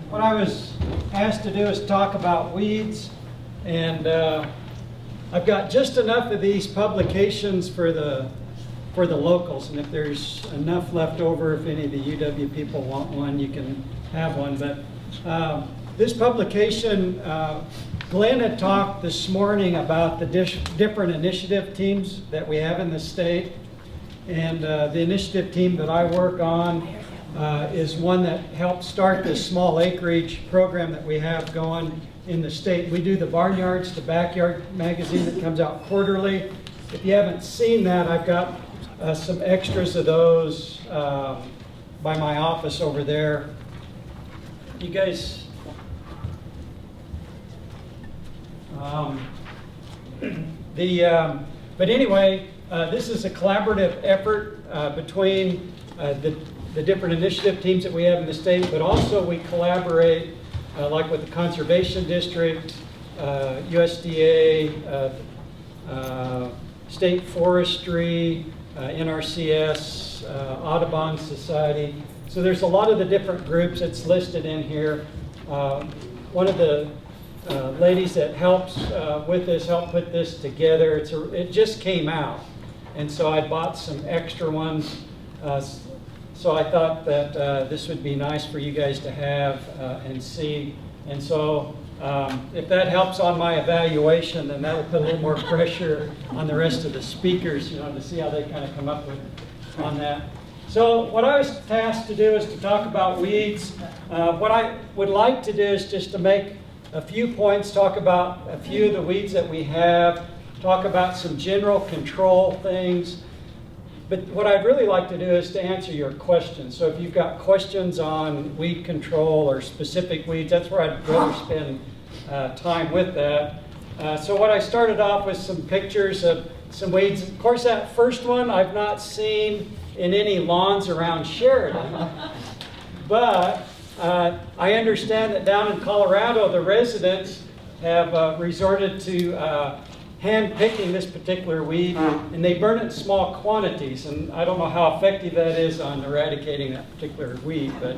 What I was asked to do is talk about weeds, and I've got just enough of these publications for the locals, and if there's enough left over, if any of the UW people want one, you can have one. But this publication, Glenn had talked this morning about the different initiative teams that we have in the state, and the initiative team that I work on is one that helped start this small acreage program that we have going in the state. We do the Barnyards to Backyard magazine that comes out quarterly. If you haven't seen that, I've got some extras of those by my office over there. You guys, but anyway, this is a collaborative effort between the different initiative teams that we have in the state, but also we collaborate like with the Conservation District, USDA, State Forestry, NRCS, Audubon Society. So there's a lot of the different groups that's listed in here. One of the ladies that helps with this helped put this together. It just came out, and so I bought some extra ones. So I thought that this would be nice for you guys to have and see. And so if that helps on my evaluation, then that will put a little more pressure on the rest of the speakers, to see how they kind of come up with on that. So what I was tasked to do is to talk about weeds. What I would like to do is just to make a few points, talk about a few of the weeds that we have, talk about some general control things. But what I'd really like to do is to answer your questions. So if you've got questions on weed control or specific weeds, that's where I'd rather spend time with that. So what I started off with some pictures of some weeds. Of course, that first one I've not seen in any lawns around Sheridan. But I understand that down in Colorado, the residents have resorted to hand-picking this particular weed, and they burn it in small quantities. And I don't know how effective that is on eradicating that particular weed, but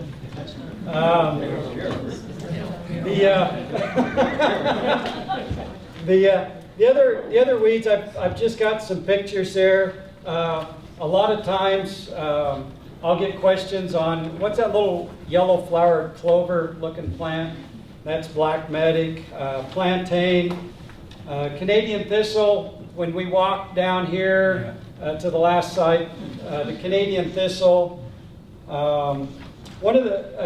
the other weeds, I've just got some pictures there. A lot of times I'll get questions on what's that little yellow flowered clover-looking plant? That's black medic, plantain. Canadian thistle, when we walk down here to the last site, the Canadian thistle. A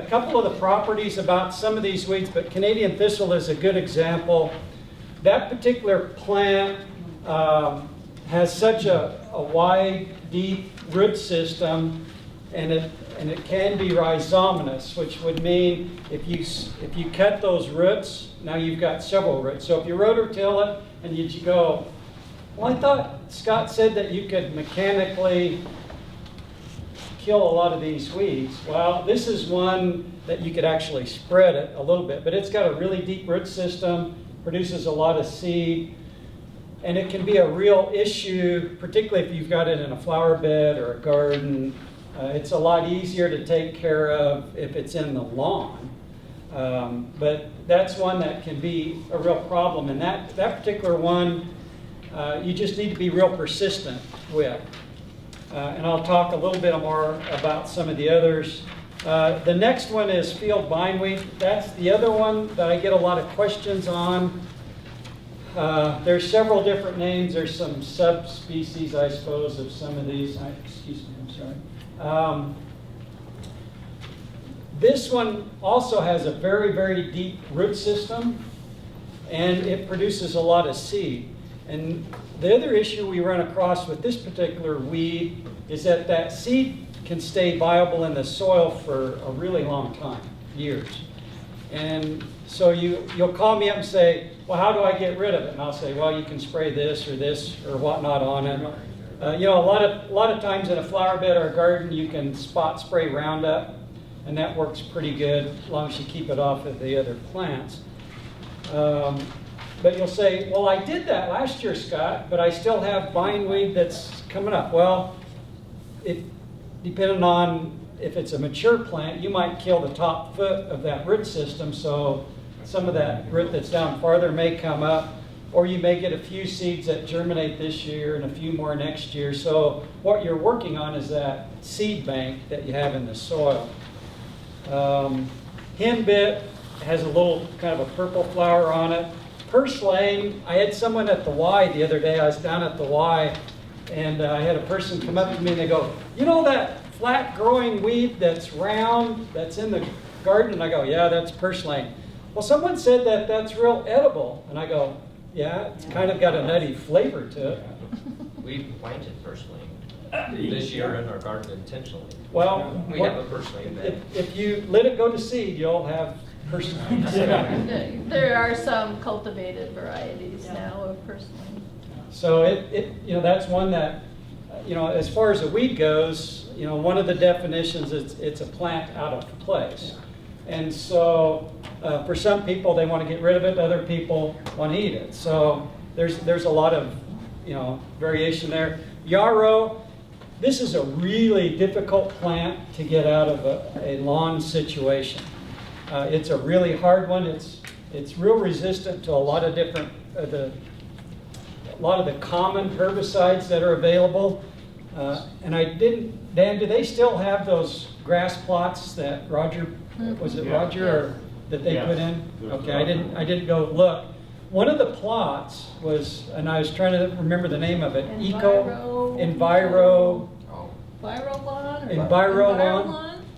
couple of the properties about some of these weeds, but Canadian thistle is a good example. That particular plant has such a wide, deep root system, and it can be rhizomatous, which would mean if you cut those roots, now you've got several roots. So if you rototill it and you go, well, I thought Scott said that you could mechanically kill a lot of these weeds. Well, this is one that you could actually spread it a little bit, but it's got a really deep root system, produces a lot of seed, and it can be a real issue, particularly if you've got it in a flower bed or a garden. It's a lot easier to take care of if it's in the lawn. But that's one that can be a real problem. And that particular one, you just need to be real persistent with. And I'll talk a little bit more about some of the others. The next one is field bindweed. That's the other one that I get a lot of questions on. There's several different names. There's some subspecies, I suppose, of some of these. Excuse me, I'm sorry. This one also has a very, very deep root system, and it produces a lot of seed. And the other issue we run across with this particular weed is that seed can stay viable in the soil for a really long time, years. And so you'll call me up and say, well, how do I get rid of it? And I'll say, well, you can spray this or whatnot on it. A lot of times in a flower bed or a garden, you can spot spray Roundup, and that works pretty good as long as you keep it off of the other plants. But you'll say, well, I did that last year, Scott, but I still have bindweed that's coming up. Well, it depending on if it's a mature plant, you might kill the top foot of that root system, so some of that root that's down farther may come up, or you may get a few seeds that germinate this year and a few more next year. So what you're working on is that seed bank that you have in the soil. Henbit has a little kind of a purple flower on it. Purslane, I had someone at the Y the other day. I was down at the Y, and I had a person come up to me and they go, you know that flat growing weed that's round, that's in the garden? And I go, yeah, that's purslane. Well, someone said that that's real edible. And I go, yeah, it's kind of got a nutty flavor to it. We planted purslane this year in our garden intentionally. Well, we have a purslane bed. If you let it go to seed, you'll have purslane. There are some cultivated varieties now of purslane. So that's one that, as far as a weed goes, one of the definitions is it's a plant out of place. And so for some people, they want to get rid of it. Other people want to eat it. So there's a lot of, variation there. Yarrow, this is a really difficult plant to get out of a lawn situation. It's a really hard one. It's real resistant to a lot of different, a lot of the common herbicides that are available. And Dan, do they still have those grass plots that Roger, was it Roger, or that they put in? Okay, I didn't go look. One of the plots was, and I was trying to remember the name of it, Envirolawn.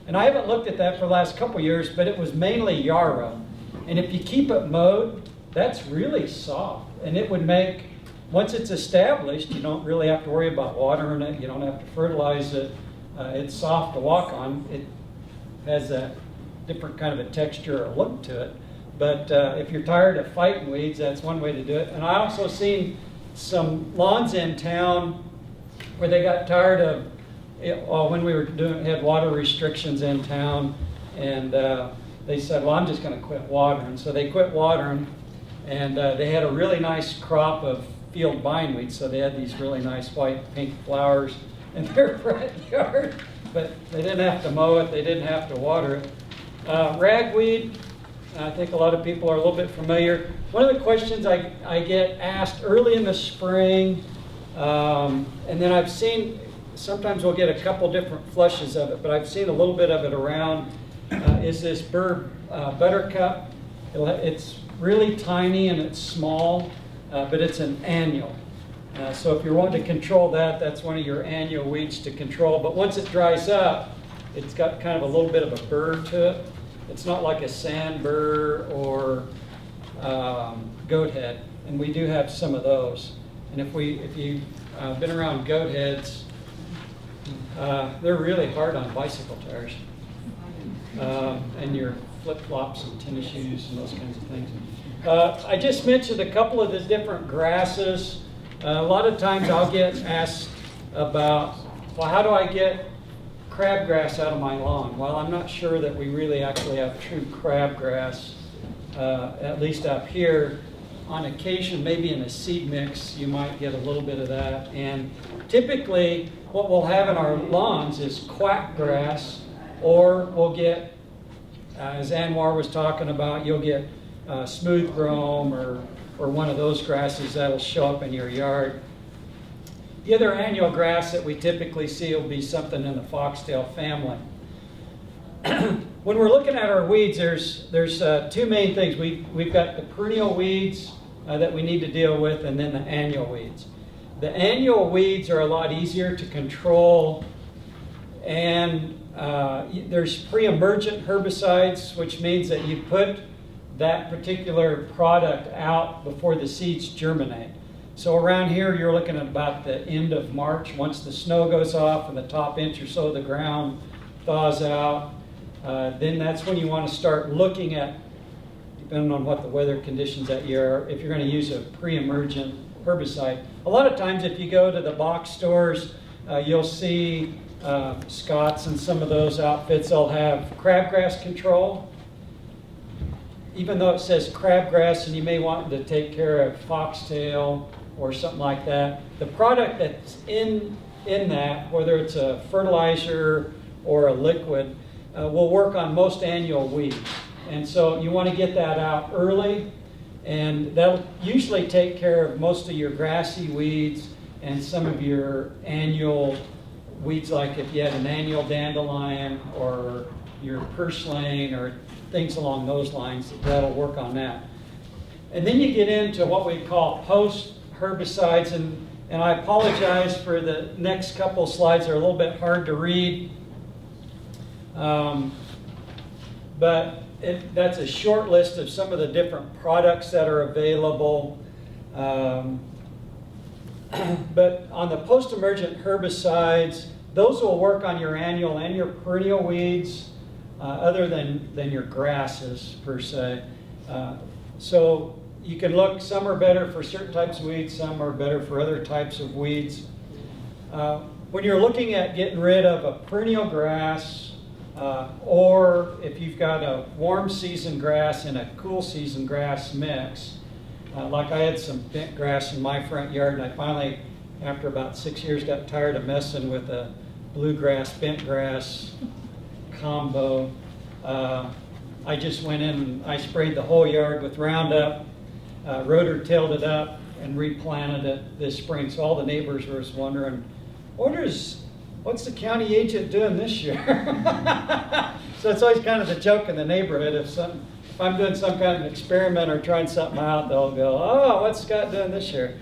And I haven't looked at that for the last couple of years, but it was mainly yarrow. And if you keep it mowed, that's really soft. And it would make, once it's established, you don't really have to worry about watering it. You don't have to fertilize it. It's soft to walk on. It has a different kind of a texture or look to it. But if you're tired of fighting weeds, that's one way to do it. And I also seen some lawns in town where they got tired of it, when we were had water restrictions in town, and they said, well, I'm just going to quit watering. So they quit watering, and they had a really nice crop of field bindweed. So they had these really nice white pink flowers in their front yard, but they didn't have to mow it. They didn't have to water it. Ragweed, I think a lot of people are a little bit familiar. One of the questions I get asked early in the spring, and then I've seen, sometimes we'll get a couple different flushes of it, but I've seen a little bit of it around, is this burr buttercup. It's really tiny and it's small, but it's an annual. So if you're wanting to control that, that's one of your annual weeds to control. But once it dries up, it's got kind of a little bit of a burr to it. It's not like a sand burr or goat head, and we do have some of those. And if you've been around goat heads, they're really hard on bicycle tires, and your flip-flops and tennis shoes and those kinds of things. I just mentioned a couple of the different grasses. A lot of times I'll get asked about, well, how do I get crabgrass out of my lawn? Well, I'm not sure that we really actually have true crabgrass, at least up here. On occasion, maybe in a seed mix, you might get a little bit of that. And typically, what we'll have in our lawns is quackgrass, or we'll get, as Anwar was talking about, you'll get smooth brome or one of those grasses that'll show up in your yard. The other annual grass that we typically see will be something in the foxtail family. When we're looking at our weeds, there's two main things. We've got the perennial weeds that we need to deal with, and then the annual weeds. The annual weeds are a lot easier to control, and there's pre-emergent herbicides, which means that you put that particular product out before the seeds germinate. So around here, you're looking at about the end of March. Once the snow goes off and the top inch or so of the ground thaws out, then that's when you want to start looking at, depending on what the weather conditions that year are, if you're going to use a pre-emergent herbicide. A lot of times if you go to the box stores, you'll see Scott's and some of those outfits, they'll have crabgrass control. Even though it says crabgrass and you may want to take care of foxtail or something like that, the product that's in that, whether it's a fertilizer or a liquid, will work on most annual weeds. And so you want to get that out early, and that'll usually take care of most of your grassy weeds and some of your annual weeds, like if you had an annual dandelion or your purslane or things along those lines, that'll work on that. And then you get into what we call post herbicides, and I apologize for the next couple slides, they're a little bit hard to read. But that's a short list of some of the different products that are available. But on the post-emergent herbicides, those will work on your annual and your perennial weeds, other than your grasses per se. So you can look, some are better for certain types of weeds, some are better for other types of weeds. When you're looking at getting rid of a perennial grass, or if you've got a warm season grass and a cool season grass mix, like I had some bent grass in my front yard, and I finally, after about 6 years, got tired of messing with a bluegrass, bent grass combo. I just went in and I sprayed the whole yard with Roundup, rotor-tilled it up, and replanted it this spring. So all the neighbors were just wondering, what's the county agent doing this year? So it's always kind of the joke in the neighborhood. If I'm doing some kind of experiment or trying something out, they'll go, oh, what's Scott doing this year?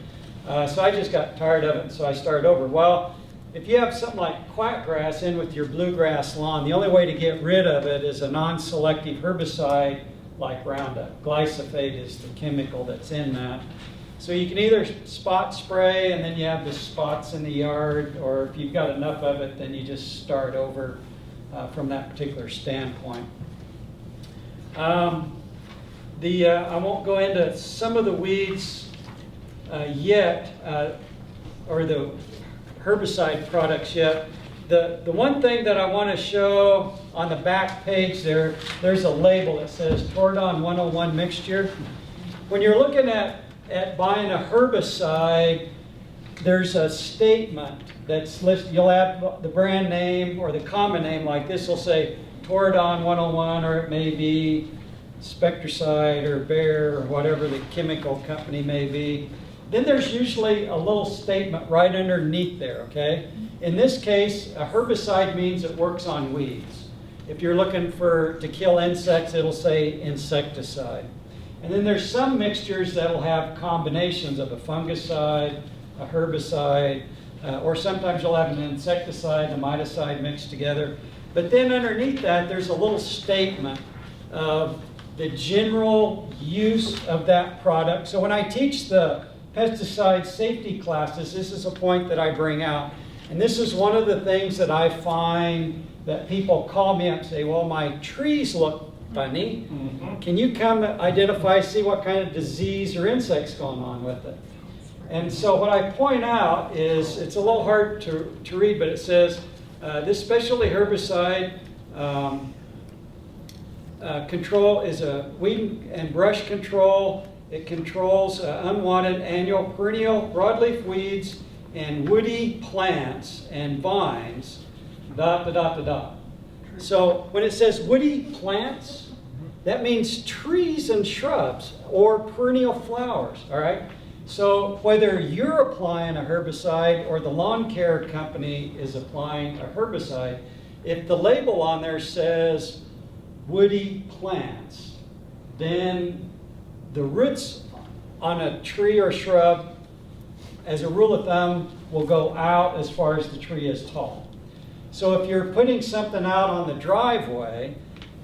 So I just got tired of it, and so I started over. Well, if you have something like quackgrass in with your bluegrass lawn, the only way to get rid of it is a non-selective herbicide like Roundup. Glyphosate is the chemical that's in that. So you can either spot spray and then you have the spots in the yard, or if you've got enough of it, then you just start over from that particular standpoint. I won't go into some of the weeds yet, or the herbicide products yet. The one thing that I want to show on the back page there's a label that says Tordon 101 mixture. When you're looking at buying a herbicide, there's a statement that's listed. You'll have the brand name or the common name, like this will say Tordon 101, or it may be Spectracide or Bayer or whatever the chemical company may be. Then there's usually a little statement right underneath there, okay? In this case, a herbicide means it works on weeds. If you're looking to kill insects, it'll say insecticide. And then there's some mixtures that'll have combinations of a fungicide, a herbicide, or sometimes you'll have an insecticide and a miticide mixed together. But then underneath that, there's a little statement of the general use of that product. So when I teach the pesticide safety classes, this is a point that I bring out. And this is one of the things that I find that people call me up and say, well, my trees look funny. Can you come identify, see what kind of disease or insects going on with it? And so what I point out is, it's a little hard to read, but it says, this specialty herbicide control is a weed and brush control. It controls unwanted annual perennial broadleaf weeds and woody plants and vines, ... So when it says woody plants, that means trees and shrubs or perennial flowers, all right? So whether you're applying a herbicide or the lawn care company is applying a herbicide, if the label on there says woody plants, then the roots on a tree or shrub, as a rule of thumb, will go out as far as the tree is tall. So if you're putting something out on the driveway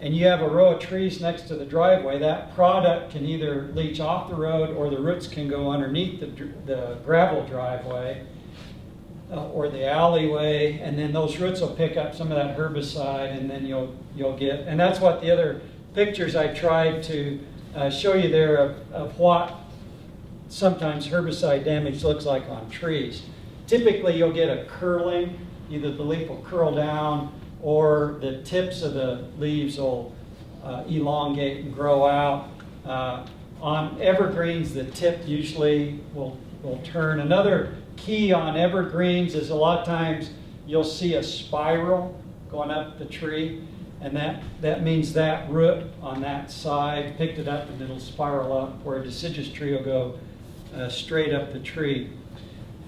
and you have a row of trees next to the driveway, that product can either leach off the road or the roots can go underneath the gravel driveway or the alleyway, and then those roots will pick up some of that herbicide, and then you'll get, and that's what the other pictures I tried to show you there of what sometimes herbicide damage looks like on trees. Typically you'll get a curling. Either the leaf will curl down or the tips of the leaves will elongate and grow out. On evergreens, the tip usually will turn. Another key on evergreens is a lot of times you'll see a spiral going up the tree. And that means that root on that side picked it up and it'll spiral up, where a deciduous tree will go straight up the tree.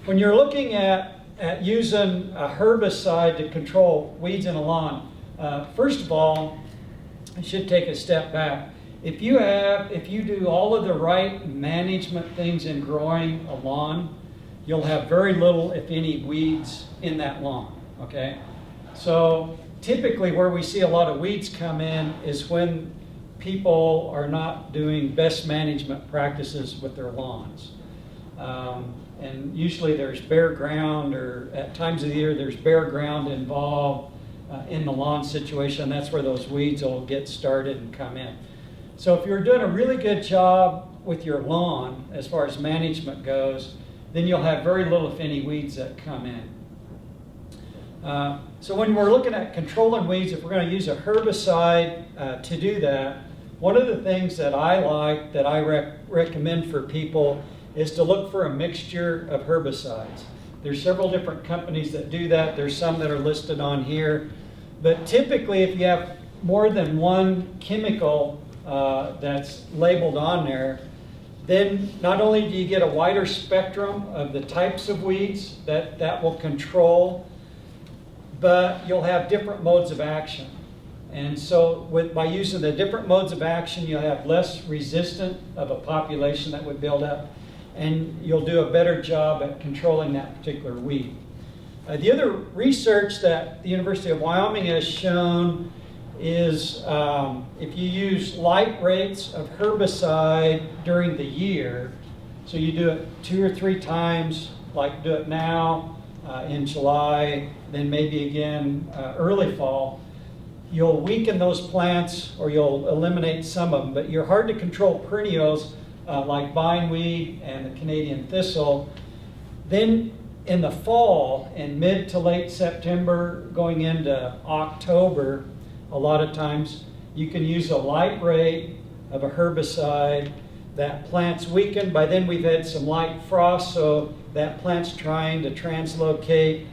When you're looking at using a herbicide to control weeds in a lawn, first of all, I should take a step back. If you do all of the right management things in growing a lawn, you'll have very little, if any, weeds in that lawn, okay? So typically where we see a lot of weeds come in is when people are not doing best management practices with their lawns. And usually there's bare ground, or at times of the year there's bare ground involved in the lawn situation. That's where those weeds will get started and come in. So if you're doing a really good job with your lawn as far as management goes, then you'll have very little, if any, weeds that come in. So when we're looking at controlling weeds, if we're going to use a herbicide to do that, one of the things that I like, that I recommend for people, is to look for a mixture of herbicides. There's several different companies that do that. There's some that are listed on here. But typically, if you have more than one chemical that's labeled on there, then not only do you get a wider spectrum of the types of weeds that will control, but you'll have different modes of action. And so by using the different modes of action, you'll have less resistant of a population that would build up, and you'll do a better job at controlling that particular weed. The other research that the University of Wyoming has shown is if you use light rates of herbicide during the year, so you do it 2 or 3 times, like do it now in July, then maybe again early fall, you'll weaken those plants, or you'll eliminate some of them. But you're hard to control perennials like bindweed and the Canadian thistle. Then in the fall, in mid to late September, going into October, a lot of times you can use a light rate of a herbicide. That plant's weakened. By then we've had some light frost, so that plant's trying to translocate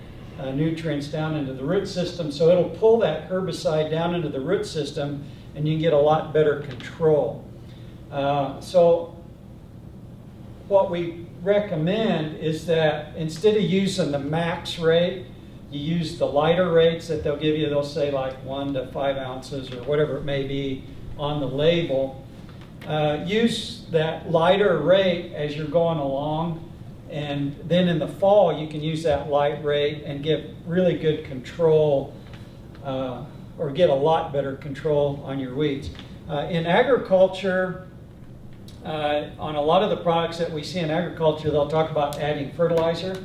nutrients down into the root system. So it'll pull that herbicide down into the root system, and you can get a lot better control. So what we recommend is that instead of using the max rate, you use the lighter rates that they'll give you. They'll say like 1 to 5 ounces or whatever it may be on the label. Use that lighter rate as you're going along, and then in the fall you can use that light rate and get really good control, or get a lot better control on your weeds. In agriculture, on a lot of the products that we see in agriculture, they'll talk about adding fertilizer.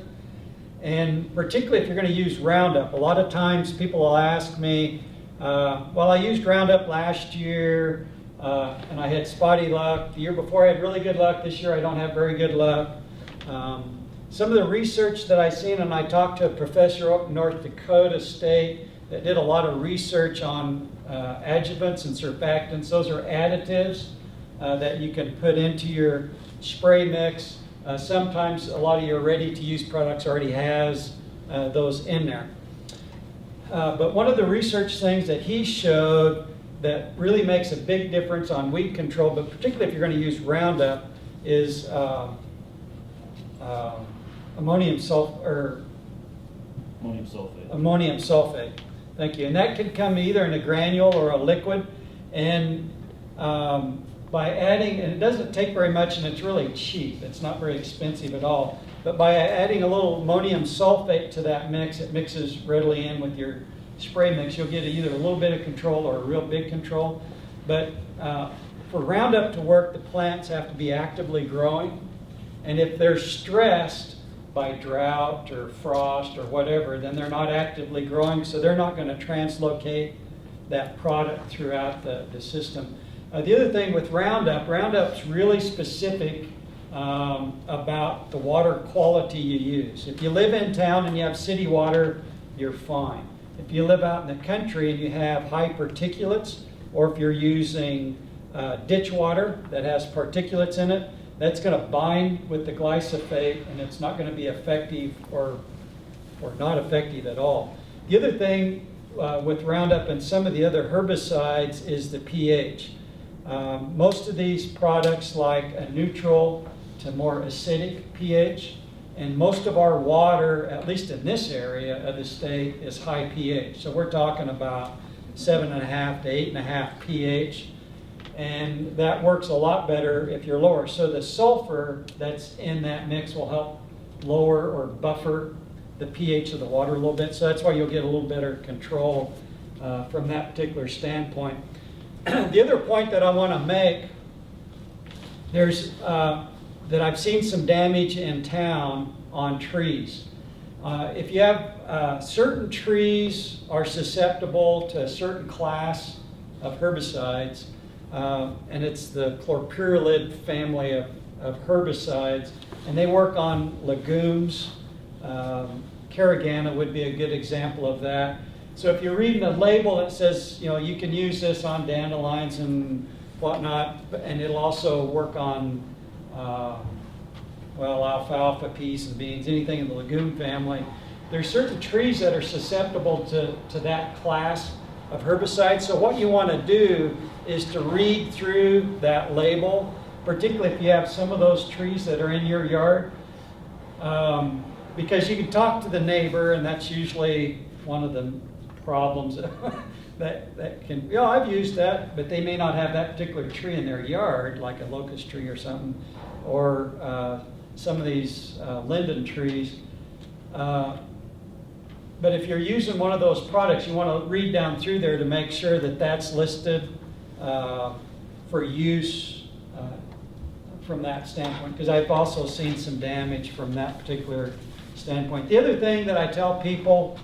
And particularly if you're going to use Roundup, a lot of times people will ask me, well, I used Roundup last year and I had spotty luck. The year before I had really good luck. This year I don't have very good luck. Some of the research that I've seen, and I talked to a professor up in North Dakota State that did a lot of research on adjuvants and surfactants. Those are additives that you can put into your spray mix. Sometimes a lot of your ready-to-use products already has those in there. But one of the research things that he showed that really makes a big difference on weed control, but particularly if you're going to use Roundup, is ammonium sulfate. Ammonium sulfate. Thank you. And that can come either in a granule or a liquid. And by adding, and it doesn't take very much, and it's really cheap. It's not very expensive at all. But by adding a little ammonium sulfate to that mix, it mixes readily in with your spray mix. You'll get either a little bit of control or a real big control. But for Roundup to work, the plants have to be actively growing. And if they're stressed by drought or frost or whatever, then they're not actively growing, so they're not going to translocate that product throughout the system. The other thing with Roundup's really specific about the water quality you use. If you live in town and you have city water, you're fine. If you live out in the country and you have high particulates, or if you're using ditch water that has particulates in it, that's going to bind with the glyphosate, and it's not going to be effective or not effective at all. The other thing with Roundup and some of the other herbicides is the pH. Most of these products like a neutral to more acidic pH, and most of our water, at least in this area of the state, is high pH. So we're talking about 7.5 to 8.5 pH, and that works a lot better if you're lower. So the sulfur that's in that mix will help lower or buffer the pH of the water a little bit. So that's why you'll get a little better control from that particular standpoint. The other point that I want to make, there's that I've seen some damage in town on trees. If you have certain trees are susceptible to a certain class of herbicides, and it's the chlorpyrrolid family of herbicides, and they work on legumes. Carragana would be a good example of that. So if you're reading a label that says, you can use this on dandelions and whatnot, and it'll also work on, alfalfa, peas, and beans, anything in the legume family. There's certain trees that are susceptible to that class of herbicides. So what you want to do is to read through that label, particularly if you have some of those trees that are in your yard, because you can talk to the neighbor, and that's usually one of the problems that can, I've used that, but they may not have that particular tree in their yard, like a locust tree or something, or some of these linden trees. But if you're using one of those products, you want to read down through there to make sure that that's listed for use from that standpoint, because I've also seen some damage from that particular standpoint. The other thing that I tell people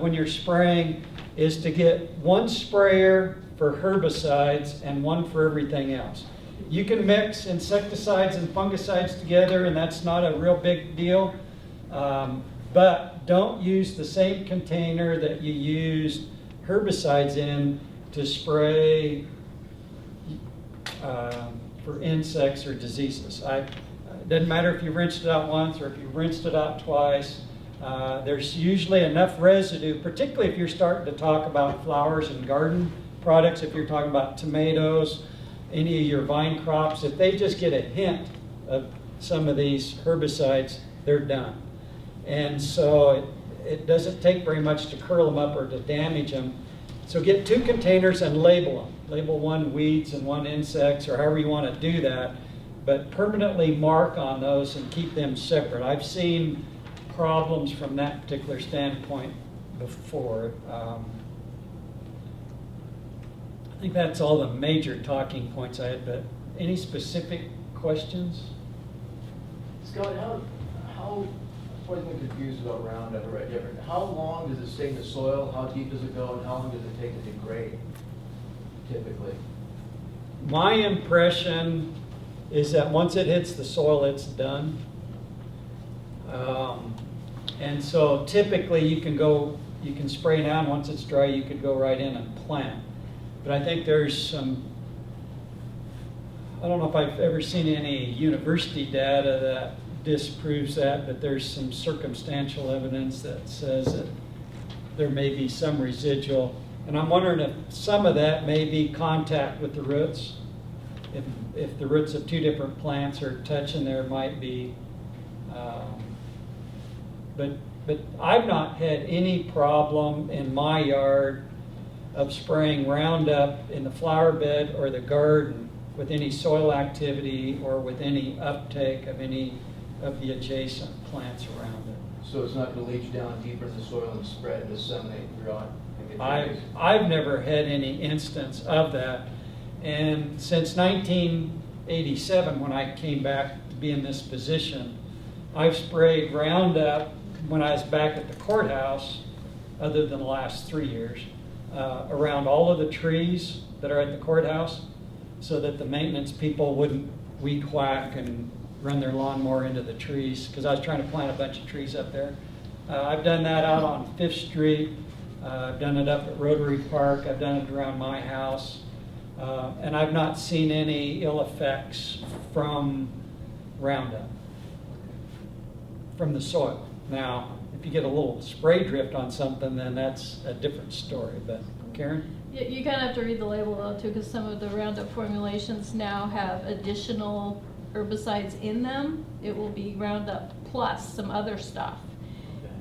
when you're spraying is to get one sprayer for herbicides and one for everything else. You can mix insecticides and fungicides together, and that's not a real big deal. But don't use the same container that you used herbicides in to spray for insects or diseases. It doesn't matter if you've rinsed it out once or if you've rinsed it out twice. There's usually enough residue, particularly if you're starting to talk about flowers and garden products, if you're talking about tomatoes, any of your vine crops. If they just get a hint of some of these herbicides, they're done. And so it doesn't take very much to curl them up or to damage them. So get 2 containers and label them. Label one weeds and one insects, or however you want to do that. But permanently mark on those and keep them separate. I've seen problems from that particular standpoint before. I think that's all the major talking points I had, but any specific questions? Scott, how I've been confused about Roundup. I read different. How long does it stay in the soil? How deep does it go? And how long does it take to degrade, typically? My impression is that once it hits the soil, it's done. And so typically you can spray down. Once it's dry, you could go right in and plant. But I think there's some, I don't know if I've ever seen any university data that disproves that, but there's some circumstantial evidence that says that there may be some residual. And I'm wondering if some of that may be contact with the roots. If the roots of 2 different plants are touching, there might be. But I've not had any problem in my yard of spraying Roundup in the flower bed or the garden with any soil activity or with any uptake of any of the adjacent plants around it. So it's not going to leach down deeper in the soil and spread and disseminate throughout? I've never had any instance of that. And since 1987, when I came back to be in this position, I've sprayed Roundup when I was back at the courthouse, other than the last 3 years, around all of the trees that are at the courthouse, so that the maintenance people wouldn't weed whack and run their lawnmower into the trees, because I was trying to plant a bunch of trees up there. I've done that out on 5th Street. I've done it up at Rotary Park. I've done it around my house. And I've not seen any ill effects from Roundup, from the soil. Now, if you get a little spray drift on something, then that's a different story. But Karen? You kind of have to read the label though too, because some of the Roundup formulations now have additional herbicides in them. It will be Roundup plus some other stuff.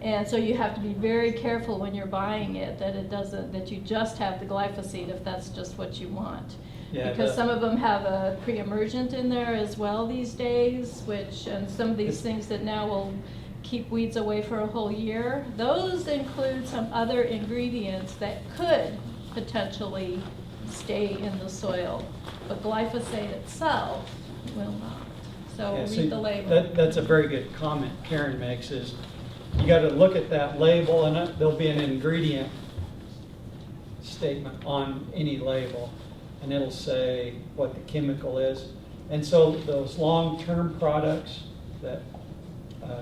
And so you have to be very careful when you're buying it that it doesn't, that you just have the glyphosate if that's just what you want. Yeah, because some of them have a pre-emergent in there as well these days, which, and some of these things that now will keep weeds away for a whole year, those include some other ingredients that could potentially stay in the soil. But glyphosate itself will not. So Yeah, read see, the label. That's a very good comment Karen makes, is you got to look at that label, and there'll be an ingredient statement on any label, and it'll say what the chemical is. And so those long-term products that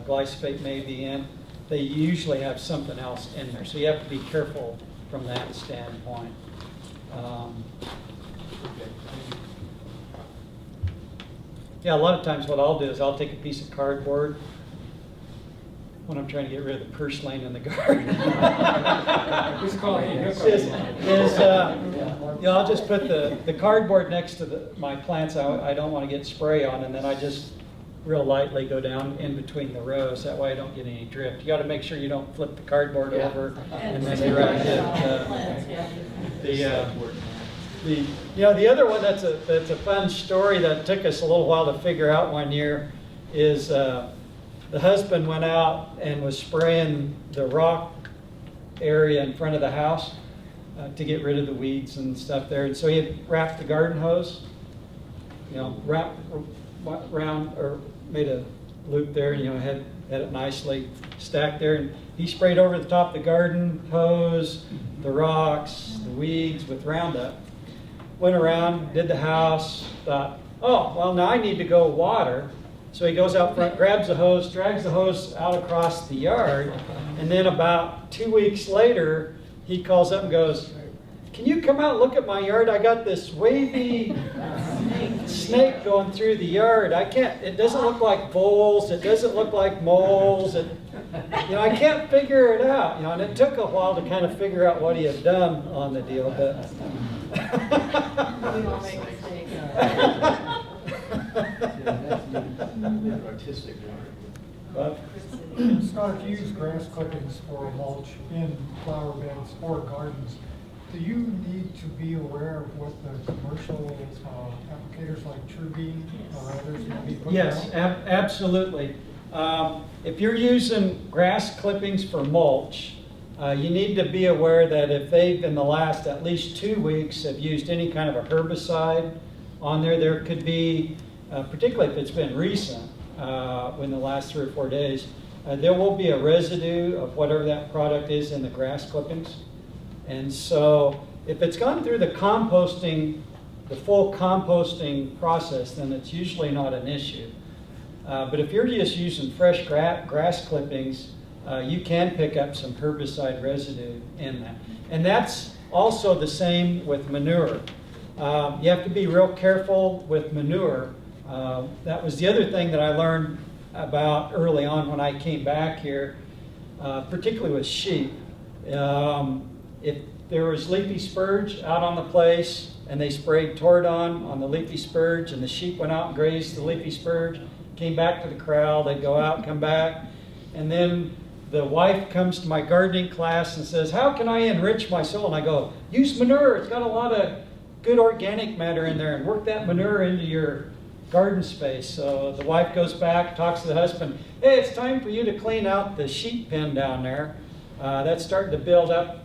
glyphosate may be in, they usually have something else in there. So you have to be careful from that standpoint. Yeah, a lot of times what I'll do is I'll take a piece of cardboard when I'm trying to get rid of the purslane in the garden. I'll just put the cardboard next to my plants I don't want to get spray on, and then I just real lightly go down in between the rows. That way I don't get any drift. You got to make sure you don't flip the cardboard over and then you the other one that's a fun story that took us a little while to figure out one year is the husband went out and was spraying the rock area in front of the house to get rid of the weeds and stuff there. And so he had wrapped the garden hose, wrapped around, or made a loop there, had it nicely stacked there. And he sprayed over the top of the garden hose, the rocks, the weeds with Roundup. Went around, did the house, thought, oh, well, now I need to go water. So he goes out front, grabs the hose, drags the hose out across the yard, and then about 2 weeks later, he calls up and goes, can you come out and look at my yard? I got this wavy snake going through the yard. It doesn't look like voles, it doesn't look like moles. I can't figure it out. And it took a while to kind of figure out what he had done on the deal, but We all make mistakes. Artistic. but Scott, if you use grass clippings for mulch in flower beds or gardens, do you need to be aware of what the commercial applicators like TrueBeam or others will be putting yes, out? absolutely. If you're using grass clippings for mulch, you need to be aware that if they've in the last at least 2 weeks have used any kind of a herbicide on there, there could be, particularly if it's been recent, in the last 3 or 4 days, there will be a residue of whatever that product is in the grass clippings. And so if it's gone through the composting, the full composting process, then it's usually not an issue. But if you're just using fresh grass clippings, you can pick up some herbicide residue in that. And that's also the same with manure. You have to be real careful with manure. That was the other thing that I learned about early on when I came back here, particularly with sheep. If there was leafy spurge out on the place and they sprayed Tordon on the leafy spurge and the sheep went out and grazed the leafy spurge, came back to the corral, they'd go out, come back, and then the wife comes to my gardening class and says, how can I enrich my soil? And I go, use manure. It's got a lot of good organic matter in there, and work that manure into your garden space. So the wife goes back, talks to the husband, hey, it's time for you to clean out the sheep pen down there. That's starting to build up.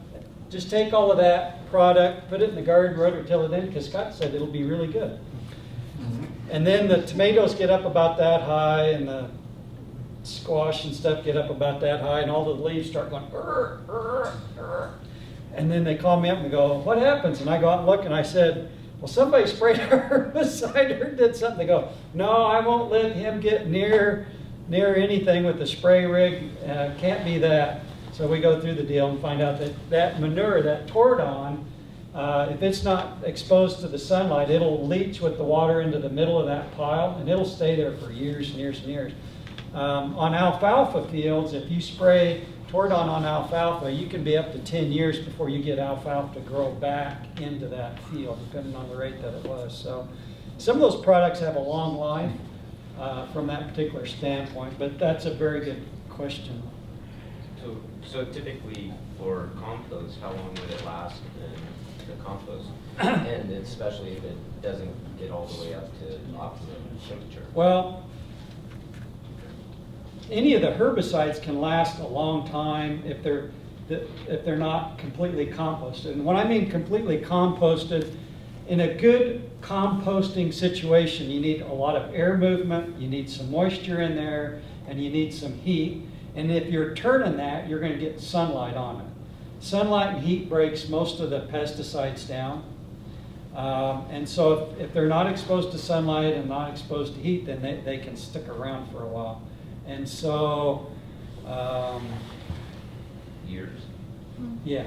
Just take all of that product, put it in the garden, rototill it in, because Scott said it'll be really good. And then the tomatoes get up about that high, and the squash and stuff get up about that high, and all the leaves start going, "Urgh, urgh, urgh." And then they call me up and go, what happens? And I go out and look, and I said, well, somebody sprayed a herbicide or did something. They go, no, I won't let him get near anything with the spray rig. Can't be that. So we go through the deal and find out that manure, that Tordon, if it's not exposed to the sunlight, it'll leach with the water into the middle of that pile, and it'll stay there for years and years and years. On alfalfa fields, if you spray Tordon on alfalfa, you can be up to 10 years before you get alfalfa to grow back into that field, depending on the rate that it was. So some of those products have a long life from that particular standpoint, but that's a very good question. So typically for compost, how long would it last in the compost? And especially if it doesn't get all the way up to optimum temperature? Well, any of the herbicides can last a long time if they're not completely composted. And when I mean completely composted, in a good composting situation, you need a lot of air movement, you need some moisture in there, and you need some heat. And if you're turning that, you're going to get sunlight on it. Sunlight and heat breaks most of the pesticides down. And so if they're not exposed to sunlight and not exposed to heat, then they can stick around for a while. And so, Years? yeah.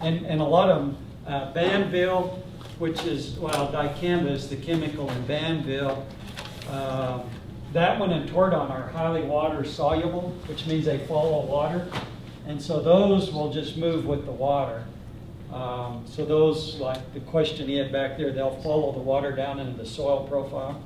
And a lot of them, Banville, which is, well, dicamba is the chemical in Banville. That one and Tordon are highly water soluble, which means they follow water. And so those will just move with the water. So those, like the question he had back there, they'll follow the water down into the soil profile.